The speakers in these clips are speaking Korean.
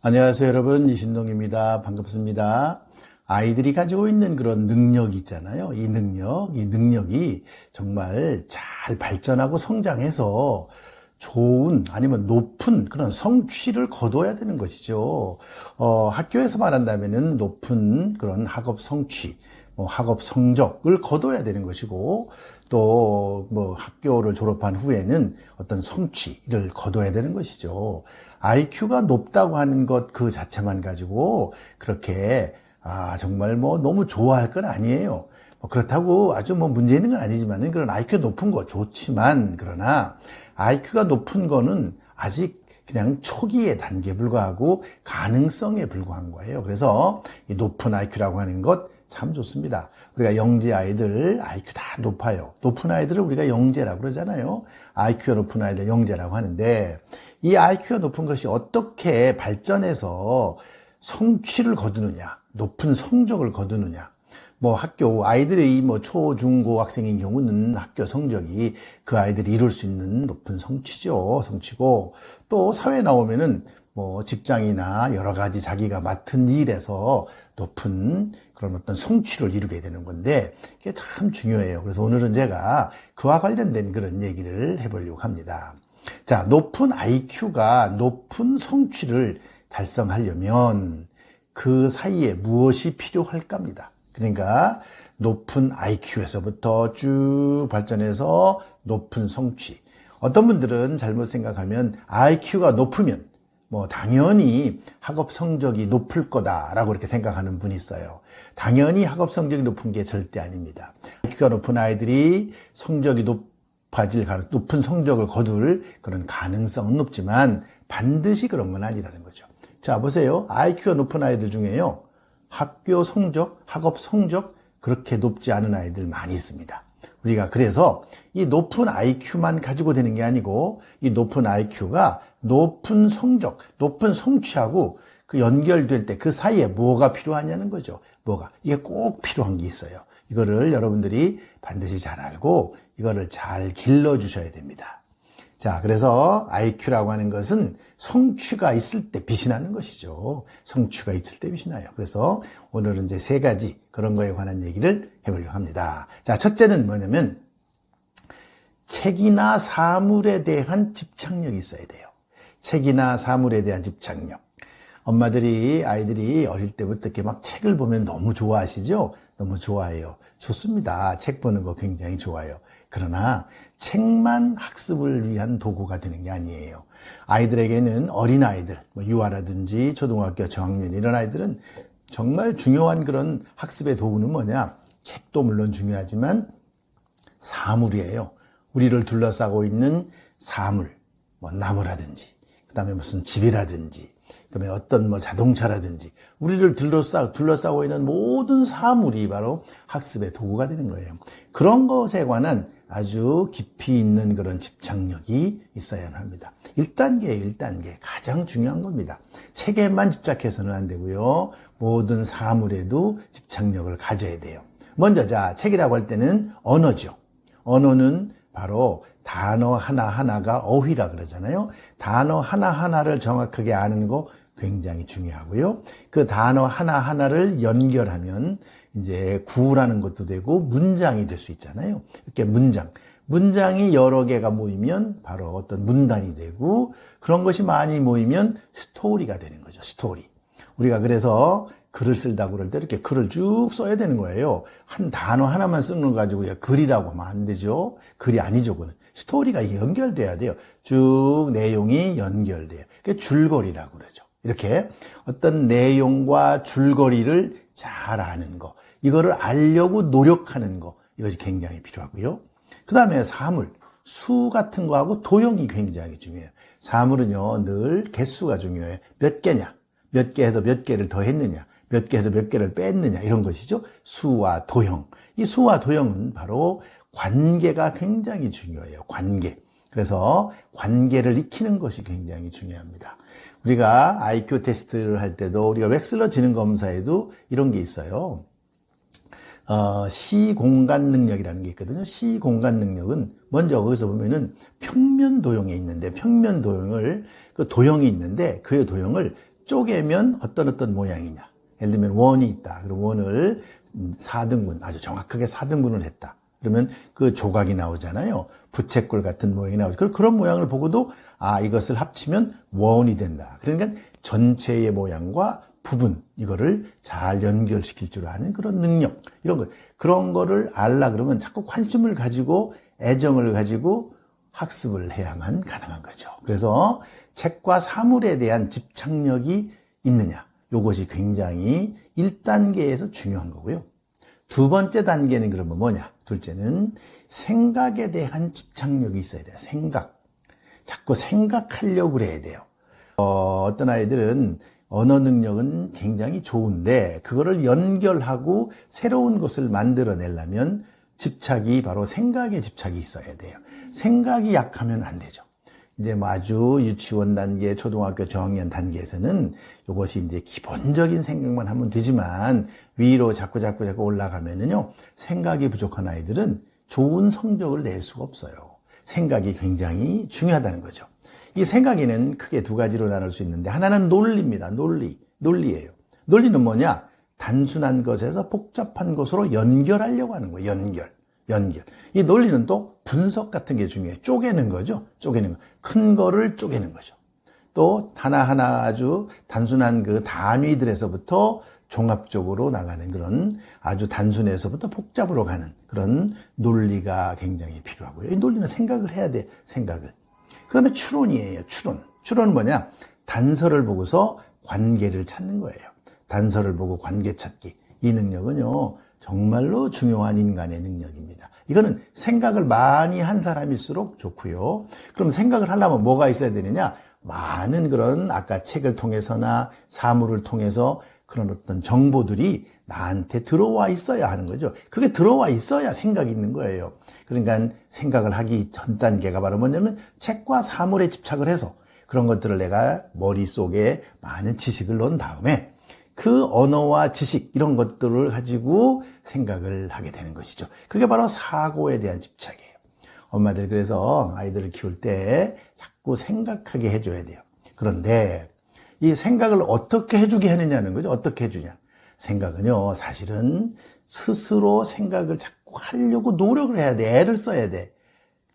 안녕하세요, 여러분. 이신동입니다. 반갑습니다. 아이들이 가지고 있는 그런 능력이 있잖아요. 이 능력이 정말 잘 발전하고 성장해서 좋은 아니면 높은 그런 성취를 거둬야 되는 것이죠. 학교에서 말한다면은 높은 그런 학업 성취, 학업 성적을 거둬야 되는 것이고, 또 학교를 졸업한 후에는 어떤 성취를 거둬야 되는 것이죠. IQ가 높다고 하는 것 그 자체만 가지고 그렇게 정말 너무 좋아할 건 아니에요. 그렇다고 아주 문제 있는 건 아니지만은 그런 IQ 높은 거 좋지만, 그러나 IQ가 높은 거는 아직 그냥 초기의 단계에 불과하고 가능성에 불과한 거예요. 그래서 이 높은 IQ라고 하는 것 참 좋습니다. 우리가 영재 아이들 IQ 다 높아요. 높은 아이들을 우리가 영재라고 그러잖아요. IQ가 높은 아이들 영재라고 하는데, 이 IQ가 높은 것이 어떻게 발전해서 성취를 거두느냐, 높은 성적을 거두느냐. 학교 아이들의 초, 중, 고 학생인 경우는 학교 성적이 그 아이들이 이룰 수 있는 높은 성취고, 또 사회에 나오면은 직장이나 여러 가지 자기가 맡은 일에서 높은 그런 어떤 성취를 이루게 되는 건데, 그게 참 중요해요. 그래서 오늘은 제가 그와 관련된 그런 얘기를 해보려고 합니다. 자, 높은 IQ가 높은 성취를 달성하려면 그 사이에 무엇이 필요할까 합니다. 그러니까 높은 IQ에서부터 쭉 발전해서 높은 성취. 어떤 분들은 잘못 생각하면 IQ가 높으면 당연히 학업 성적이 높을 거다라고 이렇게 생각하는 분이 있어요. 당연히 학업 성적이 높은 게 절대 아닙니다. IQ가 높은 아이들이 성적이 높은 성적을 거둘 그런 가능성은 높지만 반드시 그런 건 아니라는 거죠. 자, 보세요. IQ가 높은 아이들 중에요, 학교 성적, 학업 성적 그렇게 높지 않은 아이들 많이 있습니다. 우리가 그래서 이 높은 IQ만 가지고 되는 게 아니고, 이 높은 IQ가 높은 성적, 높은 성취하고 그 연결될 때 그 사이에 뭐가 필요하냐는 거죠. 이게 꼭 필요한 게 있어요. 이거를 여러분들이 반드시 잘 알고 이거를 잘 길러주셔야 됩니다. 자, 그래서 IQ라고 하는 것은 성취가 있을 때 빛이 나는 것이죠. 성취가 있을 때 빛이 나요. 그래서 오늘은 이제 3가지 그런 거에 관한 얘기를 해보려고 합니다. 자, 첫째는 뭐냐면 책이나 사물에 대한 집착력이 있어야 돼요. 책이나 사물에 대한 집착력. 엄마들이 아이들이 어릴 때부터 이렇게 막 책을 보면 너무 좋아하시죠? 너무 좋아해요. 좋습니다. 책 보는 거 굉장히 좋아요. 그러나 책만 학습을 위한 도구가 되는 게 아니에요. 아이들에게는 어린아이들, 유아라든지 초등학교 저학년 이런 아이들은 정말 중요한 그런 학습의 도구는 뭐냐? 책도 물론 중요하지만 사물이에요. 우리를 둘러싸고 있는 사물, 나무라든지, 그 다음에 무슨 집이라든지, 그다음에 어떤 자동차라든지 우리를 둘러싸고 있는 모든 사물이 바로 학습의 도구가 되는 거예요. 그런 것에 관한 아주 깊이 있는 그런 집착력이 있어야 합니다. 1단계 가장 중요한 겁니다. 책에만 집착해서는 안 되고요. 모든 사물에도 집착력을 가져야 돼요. 먼저 책이라고 할 때는 언어죠. 언어는 바로 단어 하나하나가 어휘라 그러잖아요. 단어 하나하나를 정확하게 아는 거 굉장히 중요하고요. 그 단어 하나하나를 연결하면 이제 구라는 것도 되고 문장이 될 수 있잖아요. 이렇게 문장이 여러 개가 모이면 바로 어떤 문단이 되고, 그런 것이 많이 모이면 스토리가 되는 거죠. 스토리. 우리가 그래서 글을 쓴다고 그럴 때 이렇게 글을 쭉 써야 되는 거예요. 한 단어 하나만 쓰는 거 가지고 우리가 글이라고 하면 안 되죠. 글이 아니죠. 그는 스토리가 연결돼야 돼요. 쭉 내용이 연결돼요. 그게 줄거리라고 그러죠. 이렇게 어떤 내용과 줄거리를 잘 아는 거, 이거를 알려고 노력하는 거, 이것이 굉장히 필요하고요. 그 다음에 사물, 수 같은 거하고 도형이 굉장히 중요해요. 사물은요, 늘 개수가 중요해요. 몇 개냐, 몇 개에서 몇 개를 더 했느냐, 몇 개에서 몇 개를 뺐느냐, 이런 것이죠. 수와 도형. 이 수와 도형은 바로 관계가 굉장히 중요해요. 관계. 그래서 관계를 익히는 것이 굉장히 중요합니다. 우리가 IQ 테스트를 할 때도, 우리가 웩슬러 지능 검사에도 이런 게 있어요. 시공간 능력이라는 게 있거든요. 시공간 능력은 먼저 거기서 보면은 평면 도형에 있는데, 평면 도형을, 그 도형이 있는데 그 도형을 쪼개면 어떤 모양이냐. 예를 들면 원이 있다. 그럼 원을 4등분, 아주 정확하게 4등분을 했다. 그러면 그 조각이 나오잖아요. 부채꼴 같은 모양이 나오죠. 그런 모양을 보고도 이것을 합치면 원이 된다. 그러니까 전체의 모양과 부분, 이거를 잘 연결시킬 줄 아는 그런 능력, 이런 거. 그런 거를 알라 그러면 자꾸 관심을 가지고 애정을 가지고 학습을 해야만 가능한 거죠. 그래서 책과 사물에 대한 집착력이 있느냐. 이것이 굉장히 1단계에서 중요한 거고요. 두 번째 단계는 그러면 뭐냐? 둘째는 생각에 대한 집착력이 있어야 돼요. 생각. 자꾸 생각하려고 그래야 돼요. 어떤 아이들은 언어 능력은 굉장히 좋은데 그거를 연결하고 새로운 것을 만들어내려면 집착이 바로 생각에 집착이 있어야 돼요. 생각이 약하면 안 되죠. 이제 아주 유치원 단계, 초등학교 저학년 단계에서는 이것이 이제 기본적인 생각만 하면 되지만 위로 자꾸 올라가면은요, 생각이 부족한 아이들은 좋은 성적을 낼 수가 없어요. 생각이 굉장히 중요하다는 거죠. 이 생각에는 크게 두 가지로 나눌 수 있는데 하나는 논리입니다. 논리예요. 논리는 뭐냐? 단순한 것에서 복잡한 것으로 연결하려고 하는 거예요. 연결. 이 논리는 또 분석 같은 게 중요해요. 쪼개는 거죠. 큰 거를 쪼개는 거죠. 또 하나하나 아주 단순한 그 단위들에서부터 종합적으로 나가는 그런 아주 단순해서부터 복잡으로 가는 그런 논리가 굉장히 필요하고요. 이 논리는 생각을 해야 돼. 생각을. 그다음에 추론이에요. 추론은 뭐냐? 단서를 보고서 관계를 찾는 거예요. 단서를 보고 관계 찾기. 이 능력은요, 정말로 중요한 인간의 능력입니다. 이거는 생각을 많이 한 사람일수록 좋고요. 그럼 생각을 하려면 뭐가 있어야 되느냐? 많은 그런 아까 책을 통해서나 사물을 통해서 그런 어떤 정보들이 나한테 들어와 있어야 하는 거죠. 그게 들어와 있어야 생각이 있는 거예요. 그러니까 생각을 하기 전 단계가 바로 뭐냐면 책과 사물에 집착을 해서 그런 것들을 내가 머릿속에 많은 지식을 넣은 다음에 그 언어와 지식 이런 것들을 가지고 생각을 하게 되는 것이죠. 그게 바로 사고에 대한 집착이에요. 엄마들 그래서 아이들을 키울 때 자꾸 생각하게 해줘야 돼요. 그런데 이 생각을 어떻게 해주게 하느냐는 거죠. 어떻게 해주냐. 생각은요, 사실은 스스로 생각을 자꾸 하려고 노력을 해야 돼. 애를 써야 돼.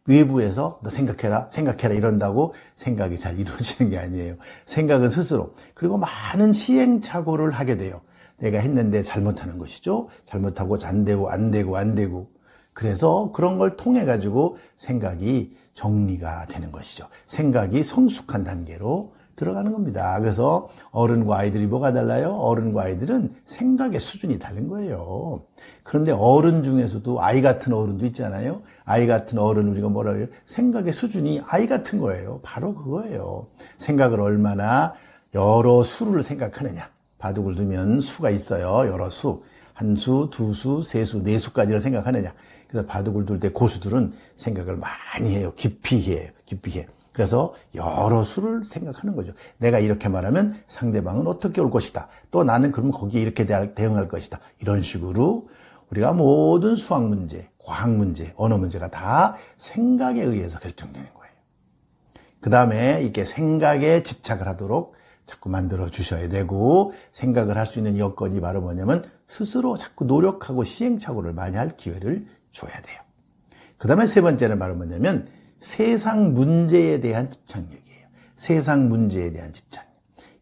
외부에서 너 생각해라 이런다고 생각이 잘 이루어지는 게 아니에요. 생각은 스스로. 그리고 많은 시행착오를 하게 돼요. 내가 했는데 잘못하는 것이죠. 잘못하고 안 되고. 그래서 그런 걸 통해 가지고 생각이 정리가 되는 것이죠. 생각이 성숙한 단계로 들어가는 겁니다. 그래서 어른과 아이들이 뭐가 달라요? 어른과 아이들은 생각의 수준이 다른 거예요. 그런데 어른 중에서도 아이 같은 어른도 있잖아요. 아이 같은 어른 우리가 뭐라 그래요? 생각의 수준이 아이 같은 거예요. 바로 그거예요. 생각을 얼마나 여러 수를 생각하느냐. 바둑을 두면 수가 있어요. 여러 수. 한 수, 두 수, 세 수, 네 수까지를 생각하느냐. 그래서 바둑을 둘 때 고수들은 생각을 많이 해요. 깊이 해. 그래서 여러 수를 생각하는 거죠. 내가 이렇게 말하면 상대방은 어떻게 올 것이다. 또 나는 그럼 거기에 이렇게 대응할 것이다. 이런 식으로 우리가 모든 수학 문제, 과학 문제, 언어 문제가 다 생각에 의해서 결정되는 거예요. 그 다음에 이렇게 생각에 집착을 하도록 자꾸 만들어 주셔야 되고, 생각을 할 수 있는 여건이 바로 뭐냐면 스스로 자꾸 노력하고 시행착오를 많이 할 기회를 줘야 돼요. 그 다음에 세 번째는 바로 뭐냐면 세상 문제에 대한 집착력이에요. 세상 문제에 대한 집착력.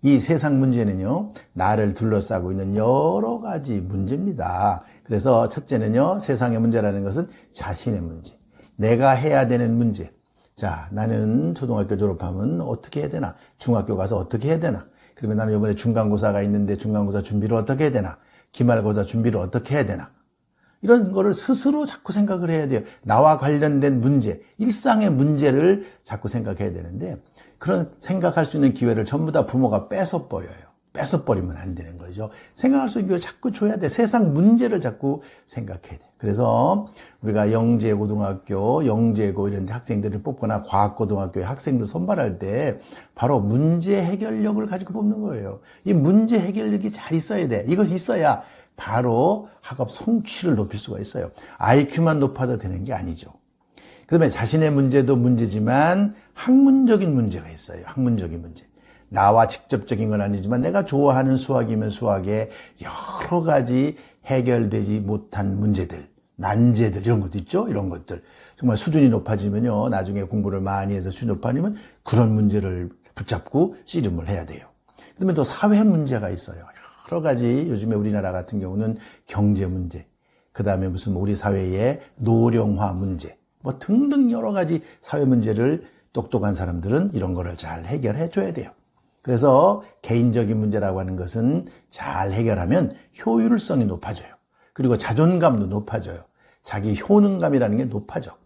이 세상 문제는요, 나를 둘러싸고 있는 여러 가지 문제입니다. 그래서 첫째는요, 세상의 문제라는 것은 자신의 문제. 내가 해야 되는 문제. 자, 나는 초등학교 졸업하면 어떻게 해야 되나? 중학교 가서 어떻게 해야 되나? 그러면 나는 이번에 중간고사가 있는데 중간고사 준비를 어떻게 해야 되나? 기말고사 준비를 어떻게 해야 되나? 이런 거를 스스로 자꾸 생각을 해야 돼요. 나와 관련된 문제, 일상의 문제를 자꾸 생각해야 되는데 그런 생각할 수 있는 기회를 전부 다 부모가 뺏어버려요. 뺏어버리면 안 되는 거죠. 생각할 수 있는 기회를 자꾸 줘야 돼. 세상 문제를 자꾸 생각해야 돼. 그래서 우리가 영재고등학교, 영재고 이런 데 학생들을 뽑거나 과학고등학교의 학생들 선발할 때 바로 문제 해결력을 가지고 뽑는 거예요. 이 문제 해결력이 잘 있어야 돼. 이것이 있어야 바로 학업 성취를 높일 수가 있어요. IQ만 높아도 되는 게 아니죠. 그다음에 자신의 문제도 문제지만 학문적인 문제가 있어요. 학문적인 문제. 나와 직접적인 건 아니지만 내가 좋아하는 수학이면 수학에 여러 가지 해결되지 못한 문제들, 난제들 이런 것도 있죠. 이런 것들. 정말 수준이 높아지면요. 나중에 공부를 많이 해서 수준이 높아지면 그런 문제를 붙잡고 씨름을 해야 돼요. 그다음에 또 사회 문제가 있어요. 여러 가지 요즘에 우리나라 같은 경우는 경제 문제, 그다음에 무슨 우리 사회의 노령화 문제, 뭐 등등 여러 가지 사회 문제를 똑똑한 사람들은 이런 거를 잘 해결해 줘야 돼요. 그래서 개인적인 문제라고 하는 것은 잘 해결하면 효율성이 높아져요. 그리고 자존감도 높아져요. 자기 효능감이라는 게 높아져.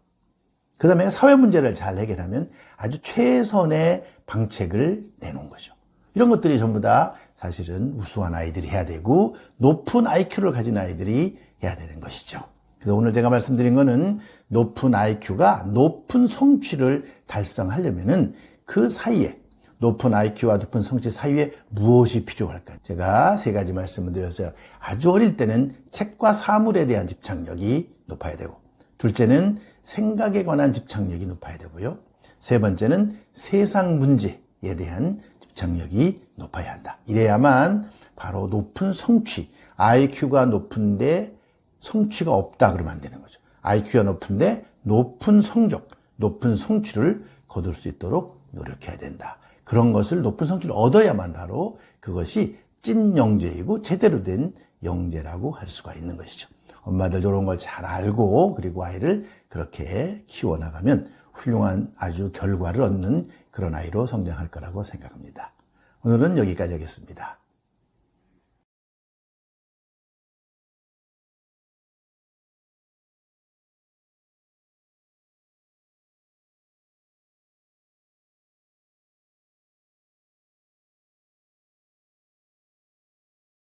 그 다음에 사회 문제를 잘 해결하면 아주 최선의 방책을 내놓은 거죠. 이런 것들이 전부 다 사실은 우수한 아이들이 해야 되고 높은 IQ를 가진 아이들이 해야 되는 것이죠. 그래서 오늘 제가 말씀드린 거는 높은 IQ가 높은 성취를 달성하려면은 그 사이에 높은 IQ와 높은 성취 사이에 무엇이 필요할까? 제가 세 가지 말씀을 드렸어요. 아주 어릴 때는 책과 사물에 대한 집착력이 높아야 되고, 둘째는 생각에 관한 집착력이 높아야 되고요. 세 번째는 세상 문제에 대한 집착력이 높아야 한다. 이래야만 바로 높은 성취, IQ가 높은데 성취가 없다 그러면 안 되는 거죠. IQ가 높은데 높은 성적, 높은 성취를 거둘 수 있도록 노력해야 된다. 그런 것을 높은 성취를 얻어야만 바로 그것이 찐 영재이고 제대로 된 영재라고 할 수가 있는 것이죠. 엄마들 이런 걸 잘 알고 그리고 아이를 그렇게 키워나가면 훌륭한 아주 결과를 얻는 그런 아이로 성장할 거라고 생각합니다. 오늘은 여기까지 하겠습니다.